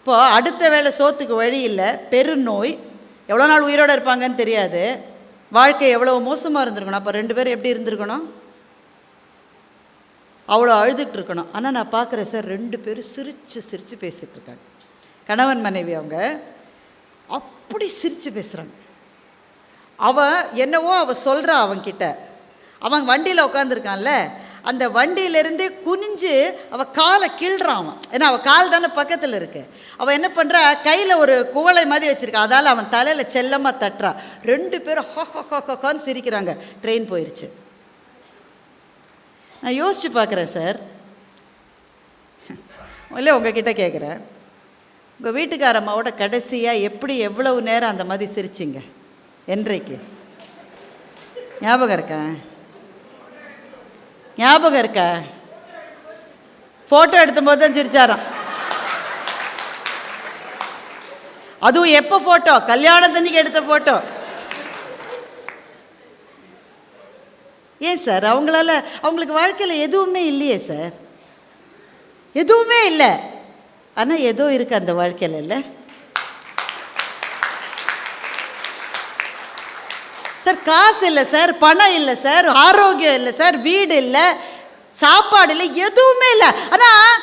இப்போது அடுத்த வேளை சோத்துக்கு வழி இல்லை, பெருநோய், எவ்வளோ நாள் உயிரோடு இருப்பாங்கன்னு தெரியாது, வாழ்க்கை எவ்வளோ மோசமாக இருந்திருக்கணும். அப்போ 2 பேரும் எப்படி இருந்திருக்கணும்? அவ்வளோ அழுதுட்டு இருக்கணும். ஆனால் நான் பார்க்குறேன் சார், 2 பேரும் சிரித்து சிரித்து பேசிகிட்டு இருக்காங்க. கணவன் மனைவி அவங்க அப்படி சிரித்து பேசுகிறாங்க. அவள் சொல்கிறா அவன்கிட்ட, அவன் வண்டியில் உட்காந்துருக்கான்ல, அந்த வண்டியிலேருந்தே குனிஞ்சு அவள் காலை கிள்றான் அவன். ஏன்னா அவள் கால் தானே பக்கத்தில் இருக்கு. அவள் என்ன பண்ணுறா, கையில் ஒரு குவளை மாதிரி வச்சுருக்கான், அதால் அவன் தலையில் செல்லமாக தட்டுறா. 2 பேரும் ஹான்னு சிரிக்கிறாங்க. ட்ரெயின் போயிடுச்சு. நான் யோசித்து பார்க்குறேன் சார், இல்லை உங்ககிட்ட கேட்குறேன், உங்கள் வீட்டுக்காரம்மாவோட கடைசியாக எப்படி எவ்வளவு நேரம் அந்த மாதிரி சிரிச்சிங்க? என்றைக்கு ஞாபகம் இருக்கா? ஞாபகம் இருக்கா? ஃபோட்டோ எடுத்தும்போது தான் சிரிச்சாராம். அதுவும் எப்போ ஃபோட்டோ? கல்யாணத்தன்னைக்கு எடுத்த ஃபோட்டோ. ஏன் சார், அவங்களுக்கு வாழ்க்கையில் எதுவுமே இல்லையே சார், எதுவுமே இல்லை. ஆனால் ஏதோ இருக்குது அந்த வாழ்க்கையில். இல்லை சார், காசு இல்லை சார், பணம் இல்லை சார், ஆரோக்கியம் இல்லை சார், வீடு இல்லை, சாப்பாடு இல்லை, எதுவுமே இல்லை. ஆனால்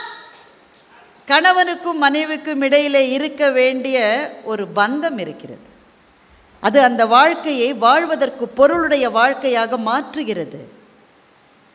கணவனுக்கும் மனைவிக்கும் இடையிலே இருக்க வேண்டிய ஒரு பந்தம் இருக்கிறது. அது அந்த வாழ்க்கையை வாழ்வதற்கு பொருளுடைய வாழ்க்கையாக மாற்றுகிறது.